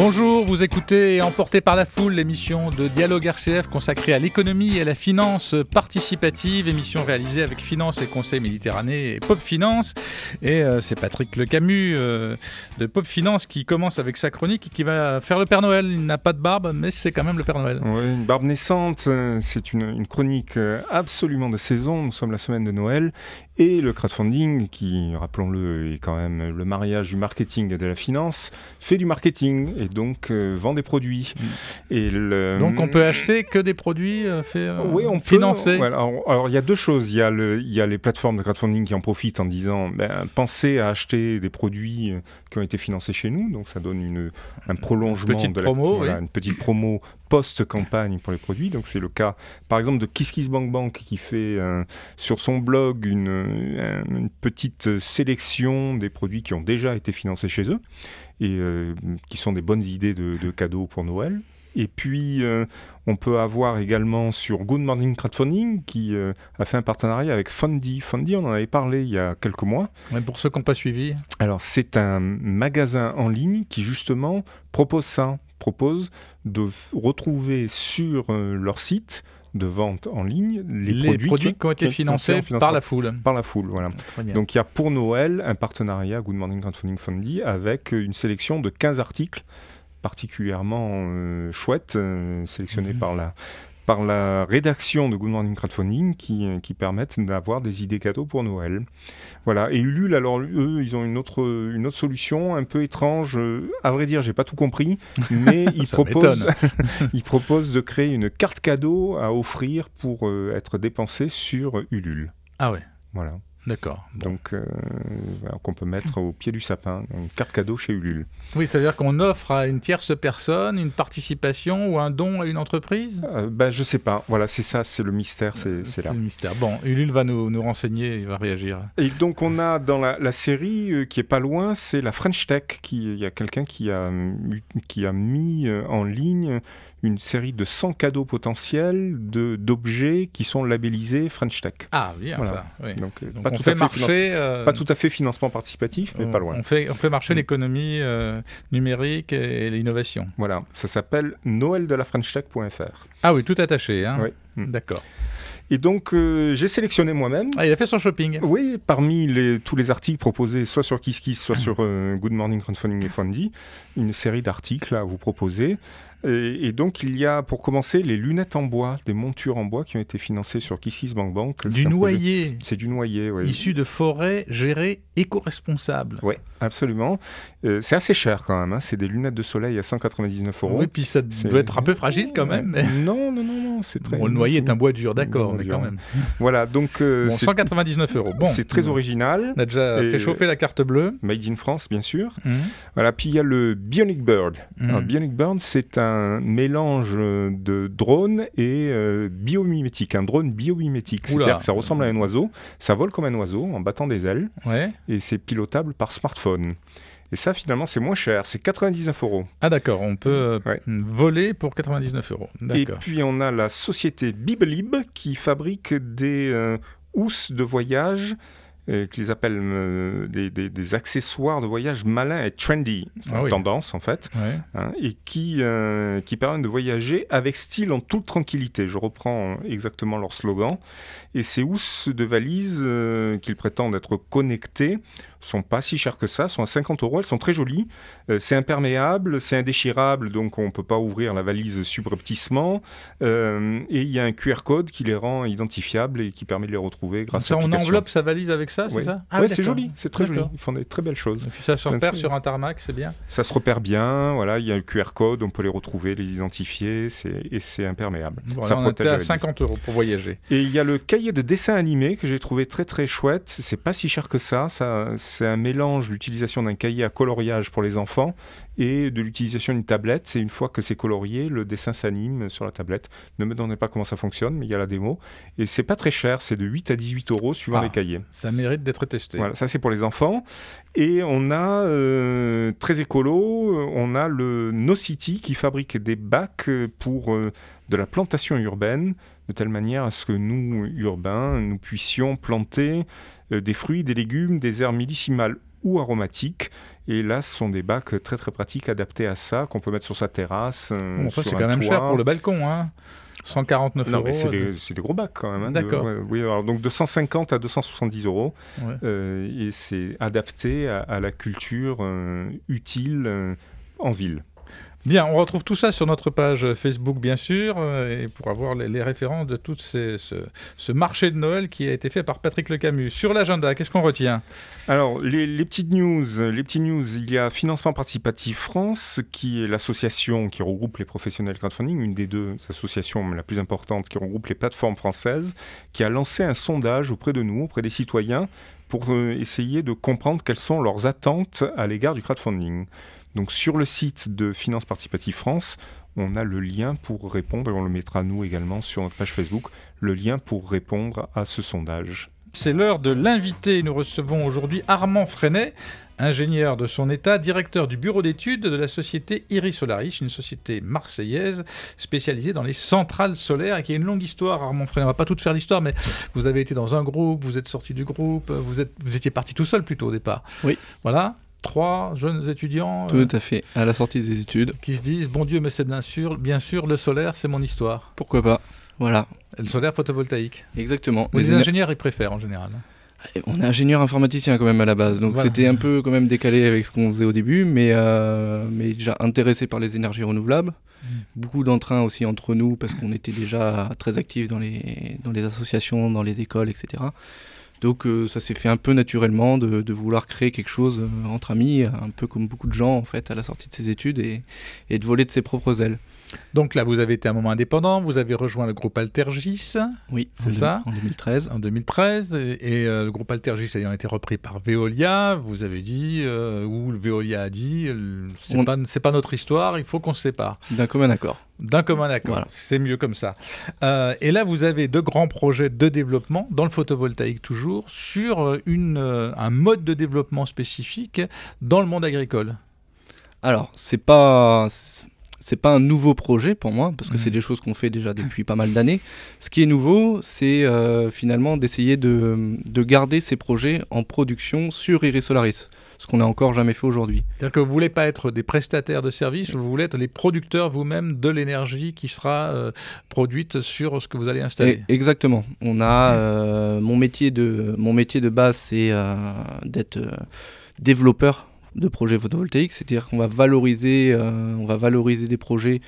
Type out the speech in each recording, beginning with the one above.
Bonjour, vous écoutez Emporté par la foule, l'émission de Dialogue RCF consacrée à l'économie et à la finance participative, émission réalisée avec Finance et Conseil Méditerranée et Pop Finance. Et c'est Patrick Le Camus de Pop Finance qui commence avec sa chronique et qui va faire le Père Noël. Il n'a pas de barbe, mais c'est quand même le Père Noël. Oui, une barbe naissante, c'est une chronique absolument de saison. Nous sommes la semaine de Noël. Et le crowdfunding, qui, rappelons-le, est quand même le mariage du marketing et de la finance, fait du marketing et donc vend des produits. Donc on peut acheter que des produits oui, on financés. Ouais, alors il y a deux choses. Il y a les plateformes de crowdfunding qui en profitent en disant pensez à acheter des produits qui ont été financés chez nous. Donc ça donne un prolongement une petite promo post-campagne pour les produits. Donc c'est le cas par exemple de KissKissBankBank qui fait sur son blog une petite sélection des produits qui ont déjà été financés chez eux et qui sont des bonnes idées de cadeaux pour Noël. Et puis, on peut avoir également sur Good Morning Crowdfunding qui a fait un partenariat avec Fundy. Fundy, on en avait parlé il y a quelques mois. Ouais, pour ceux qui n'ont pas suivi. Alors, c'est un magasin en ligne qui, justement, propose de retrouver sur leur site de vente en ligne les produits qui ont été financés par la foule. Par la foule, voilà. Donc, il y a pour Noël un partenariat Good Morning Crowdfunding Fundy avec une sélection de 15 articles particulièrement chouette, sélectionné par la rédaction de Good Morning Crowdfunding qui permettent d'avoir des idées cadeaux pour Noël. Voilà. Et Ulule, alors eux, ils ont une autre solution un peu étrange. À vrai dire, j'ai pas tout compris, mais ils proposent de créer une carte cadeau à offrir pour être dépensée sur Ulule. Ah ouais. Voilà. D'accord. Donc, qu'on peut mettre au pied du sapin, une carte cadeau chez Ulule. Oui, c'est-à-dire qu'on offre à une tierce personne une participation ou un don à une entreprise ? Je sais pas. Voilà, c'est ça, c'est le mystère, c'est là. C'est le mystère. Bon, Ulule va nous renseigner, il va réagir. Et donc, on a dans la série qui est pas loin, c'est la French Tech. Il y a quelqu'un qui a mis en ligne une série de 100 cadeaux potentiels d'objets qui sont labellisés French Tech. Ah, bien voilà. Ça. Oui. Donc pas tout à fait financement participatif, mais pas loin. On fait marcher l'économie numérique et l'innovation. Voilà, ça s'appelle noeldelafrenchtech.fr. Ah oui, tout attaché. Hein. Oui. D'accord. Et donc, j'ai sélectionné moi-même. Ah, il a fait son shopping. Oui, parmi tous les articles proposés, soit sur KissKiss, soit sur Good Morning Crowdfunding et Fundy, une série d'articles à vous proposer. Et donc, il y a, pour commencer, les lunettes en bois, des montures en bois qui ont été financées sur KissKissBankBank. Du noyer. C'est du noyer, oui. Issu de forêts gérées éco-responsables. Oui, absolument. C'est assez cher quand même. Hein. C'est des lunettes de soleil à 199 €. Oui, puis ça doit être un peu fragile quand même. Mais... Non, c'est très... Bon, le noyer est un bois dur, d'accord, mais quand même. Voilà, donc... 199 €. Bon, c'est très original. On a déjà fait chauffer la carte bleue. Made in France, bien sûr. Voilà, puis il y a le Bionic Bird. Alors, Bionic Bird, c'est un mélange de drone et biomimétique, un drone biomimétique. C'est-à-dire que ça ressemble à un oiseau, ça vole comme un oiseau en battant des ailes, et c'est pilotable par smartphone. Et ça, finalement, c'est moins cher, c'est 99 €. Ah d'accord, on peut voler pour 99 €. Et puis on a la société Bibelib qui fabrique des housses de voyage qu'ils appellent des accessoires de voyage malins et trendy, tendance en fait, et qui permettent de voyager avec style en toute tranquillité. Je reprends exactement leur slogan. Et ces housses de valise qu'ils prétendent être connectées sont pas si chères que ça, sont à 50 €, elles sont très jolies. C'est imperméable, c'est indéchirable, donc on ne peut pas ouvrir la valise subrepticement. Et il y a un QR code qui les rend identifiables et qui permet de les retrouver grâce à l'application. On enveloppe sa valise avec ça, c'est ça ? Oui, c'est joli, c'est très joli. Ils font des très belles choses. Et puis ça se repère sur un tarmac, c'est bien ? Ça se repère bien, voilà, il y a le QR code, on peut les retrouver, les identifier, et c'est imperméable. Bon, ça on était à 50 € pour voyager. Et il y a le cahier de dessin animé que j'ai trouvé très très chouette. C'est pas si cher que ça. C'est un mélange d'utilisation d'un cahier à coloriage pour les enfants et de l'utilisation d'une tablette. Et une fois que c'est colorié, le dessin s'anime sur la tablette. Ne me demandez pas comment ça fonctionne, mais il y a la démo. Et c'est pas très cher, c'est de 8 à 18 € suivant les cahiers. Ça mérite d'être testé. Voilà, ça c'est pour les enfants. Et on a, très écolo, on a le NoCity qui fabrique des bacs pour de la plantation urbaine, de telle manière à ce que nous, urbains, nous puissions planter des fruits, des légumes, des herbes médicinales ou aromatiques, Et là, ce sont des bacs très très pratiques, adaptés à ça, qu'on peut mettre sur sa terrasse, bon, ça, sur c'est un quand même toit. cher pour le balcon, hein. 149 non, euros. C'est des gros bacs quand même. Hein, d'accord. Oui, alors donc de 150 à 270 euros. Ouais. Et c'est adapté à la culture utile en ville. Bien, on retrouve tout ça sur notre page Facebook, bien sûr, et pour avoir les références de tout ce marché de Noël qui a été fait par Patrick Lecamus. Sur l'agenda, qu'est-ce qu'on retient ? Alors, les petites news, il y a Financement Participatif France, qui est l'association qui regroupe les professionnels crowdfunding, une des deux associations la plus importante qui regroupe les plateformes françaises, qui a lancé un sondage auprès de nous, auprès des citoyens, pour essayer de comprendre quelles sont leurs attentes à l'égard du crowdfunding. Donc sur le site de Finance Participative France, on a le lien pour répondre, et on le mettra nous également sur notre page Facebook, le lien pour répondre à ce sondage. C'est l'heure de l'invité. Nous recevons aujourd'hui Armand Freinet, ingénieur de son état, directeur du bureau d'études de la société Iris Solaris, une société marseillaise spécialisée dans les centrales solaires et qui a une longue histoire. Armand Freinet, on ne va pas tout faire l'histoire, mais vous avez été dans un groupe, vous êtes sorti du groupe, vous étiez parti tout seul plutôt au départ. Oui. Voilà. 3 jeunes étudiants tout à fait, à la sortie des études. Qui se disent, bon Dieu, mais c'est bien sûr, le solaire, c'est mon histoire. Pourquoi pas, voilà. Et le solaire photovoltaïque. Exactement. Les ingénieurs, ils préfèrent en général. On est ingénieur informaticien quand même à la base, donc voilà. C'était un peu quand même décalé avec ce qu'on faisait au début, mais déjà intéressé par les énergies renouvelables. Beaucoup d'entrain aussi entre nous, parce qu'on était déjà très actifs dans les associations, dans les écoles, etc. Donc ça s'est fait un peu naturellement de vouloir créer quelque chose entre amis, un peu comme beaucoup de gens en fait à la sortie de ses études et de voler de ses propres ailes. Donc là, vous avez été un moment indépendant, vous avez rejoint le groupe Altergis. Oui, c'est ça. En 2013. En 2013, et le groupe Altergis ayant été repris par Veolia, vous avez dit, ou Veolia a dit, c'est pas notre histoire, il faut qu'on se sépare. D'un commun accord. D'un commun accord, voilà. C'est mieux comme ça. Et là, vous avez 2 grands projets de développement, dans le photovoltaïque toujours, sur un mode de développement spécifique dans le monde agricole. Alors, c'est pas un nouveau projet pour moi, parce que c'est des choses qu'on fait déjà depuis pas mal d'années. Ce qui est nouveau, c'est finalement d'essayer de garder ces projets en production sur Iris Solaris, ce qu'on n'a encore jamais fait aujourd'hui. C'est-à-dire que vous ne voulez pas être des prestataires de services, vous voulez être les producteurs vous-même de l'énergie qui sera produite sur ce que vous allez installer. Exactement. On a mon métier de base, c'est d'être développeur de projets photovoltaïques, c'est-à-dire qu'on va valoriser des projets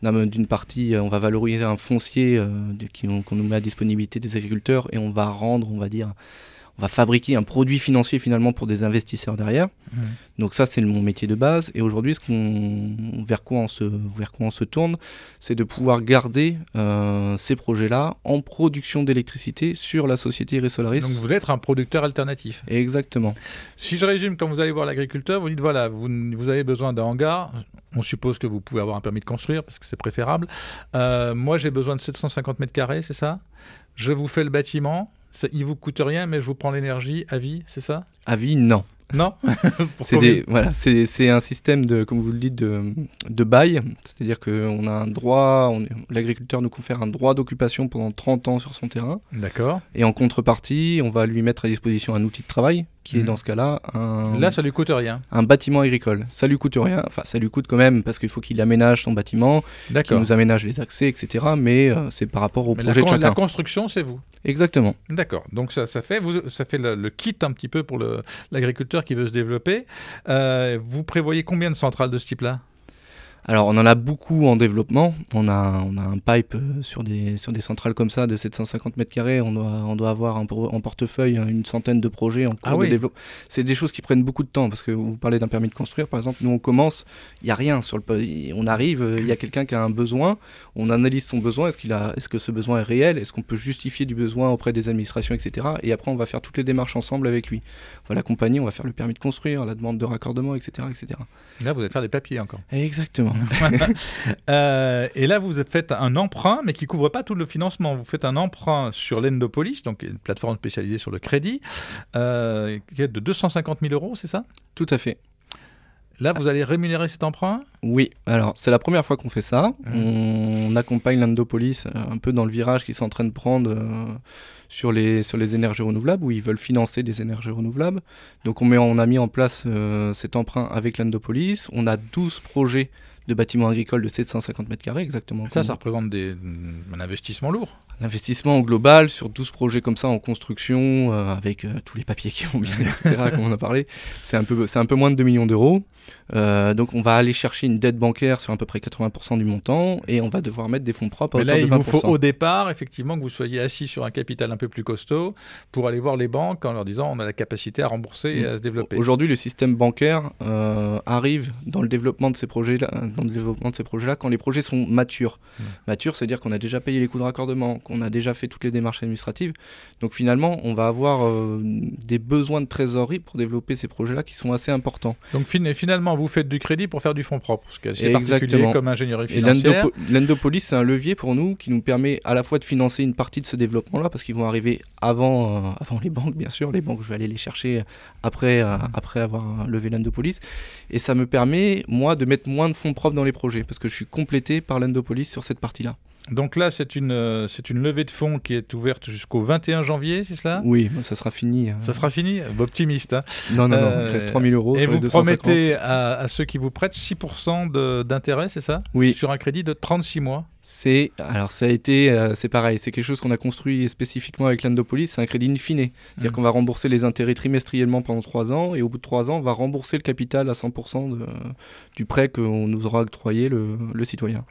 d'une partie, on va valoriser un foncier qu'on nous met à disponibilité des agriculteurs et on va rendre, on va fabriquer un produit financier finalement pour des investisseurs derrière. Donc ça, c'est mon métier de base. Et aujourd'hui, vers quoi on se tourne, c'est de pouvoir garder ces projets-là en production d'électricité sur la société Iris Solaris. Donc vous êtes un producteur alternatif. Exactement. Si je résume, quand vous allez voir l'agriculteur, vous dites voilà, vous avez besoin d'un hangar. On suppose que vous pouvez avoir un permis de construire parce que c'est préférable. Moi, j'ai besoin de 750 mètres carrés, c'est ça ? Je vous fais le bâtiment. Il vous coûte rien, mais je vous prends l'énergie à vie, c'est ça ? À vie, non. Non. C'est un système de, comme vous le dites, de bail. C'est-à-dire qu'on a un droit, l'agriculteur nous confère un droit d'occupation pendant 30 ans sur son terrain. D'accord. Et en contrepartie, on va lui mettre à disposition un outil de travail qui est dans ce cas-là Là, ça lui coûte rien. Un bâtiment agricole. Ça lui coûte rien. Enfin, ça lui coûte quand même parce qu'il faut qu'il aménage son bâtiment, qu'il nous aménage les accès, etc. Mais c'est par rapport au projet de chacun. La construction, c'est vous. Exactement. D'accord. Donc ça fait le kit un petit peu pour l'agriculteur qui veut se développer. Vous prévoyez combien de centrales de ce type-là ? Alors, on en a beaucoup en développement. On a un pipe sur des centrales comme ça de 750 mètres carrés. On doit avoir en portefeuille une centaine de projets en cours de développement. C'est des choses qui prennent beaucoup de temps parce que vous parlez d'un permis de construire, par exemple. Nous, on commence, il n'y a rien sur on arrive, il y a quelqu'un qui a un besoin, on analyse son besoin. Est-ce que ce besoin est réel ? Est-ce qu'on peut justifier du besoin auprès des administrations, etc. Et après, on va faire toutes les démarches ensemble avec lui. On va l'accompagner, on va faire le permis de construire, la demande de raccordement, etc., etc. Là, vous allez faire des papiers encore. Exactement. Et là, vous faites un emprunt, mais qui ne couvre pas tout le financement. Vous faites un emprunt sur l'Endopolis, donc une plateforme spécialisée sur le crédit, qui est de 250 000 €, c'est ça ? Tout à fait. Là, vous allez rémunérer cet emprunt ? Oui, alors c'est la première fois qu'on fait ça. On accompagne l'Indopolis un peu dans le virage qu'ils sont en train de prendre sur les énergies renouvelables, où ils veulent financer des énergies renouvelables. Donc on a mis en place cet emprunt avec l'Indopolis. On a 12 projets de bâtiments agricoles de 750 m², exactement. Ça représente un investissement lourd. Un investissement au global sur 12 projets comme ça en construction, avec tous les papiers qui vont bien, etc., comme on a parlé. C'est un peu moins de 2 millions d'euros. Donc on va aller chercher une dette bancaire sur à peu près 80% du montant et on va devoir mettre des fonds propres à hauteur de 20%. Mais là, il vous faut au départ, effectivement, que vous soyez assis sur un capital un peu plus costaud pour aller voir les banques en leur disant on a la capacité à rembourser et à se développer. Aujourd'hui, le système bancaire arrive dans le développement de ces projets-là, quand les projets sont matures. Matures, c'est-à-dire qu'on a déjà payé les coûts de raccordement, qu'on a déjà fait toutes les démarches administratives. Donc finalement, on va avoir des besoins de trésorerie pour développer ces projets-là qui sont assez importants. Donc finalement, vous faites du crédit pour faire du fonds propre, ce qui est assez particulier comme ingénierie financière. L'Indopolis, c'est un levier pour nous qui nous permet à la fois de financer une partie de ce développement-là, parce qu'ils vont arriver avant les banques, bien sûr. Les banques, je vais aller les chercher après avoir levé l'Indopolis. Et ça me permet, moi, de mettre moins de fonds propres dans les projets, parce que je suis complété par l'Indopolis sur cette partie-là. Donc là, c'est une levée de fonds qui est ouverte jusqu'au 21 janvier, c'est cela ? Oui, ça sera fini. Ça sera fini ? Optimiste. Hein. Non, il reste 3 000 euros. Et sur vous les 250. promettez à ceux qui vous prêtent 6% d'intérêt, c'est ça ? Oui. Sur un crédit de 36 mois. C'est pareil, c'est quelque chose qu'on a construit spécifiquement avec l'Indopolis, c'est un crédit in fine. C'est-à-dire qu'on va rembourser les intérêts trimestriellement pendant 3 ans, et au bout de 3 ans, on va rembourser le capital à 100% du prêt qu'on nous aura octroyé le citoyen.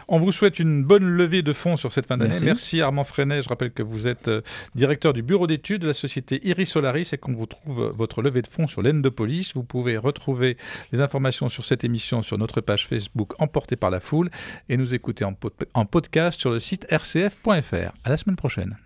On vous souhaite une bonne levée de fonds sur cette fin d'année. Merci Armand Freinet. Je rappelle que vous êtes directeur du bureau d'études de la société Iris Solaris et qu'on vous trouve votre levée de fonds sur l'Indopolis. Vous pouvez retrouver les informations sur cette émission sur notre page Facebook Emporté par la foule et nous écouter en podcast sur le site rcf.fr. À la semaine prochaine.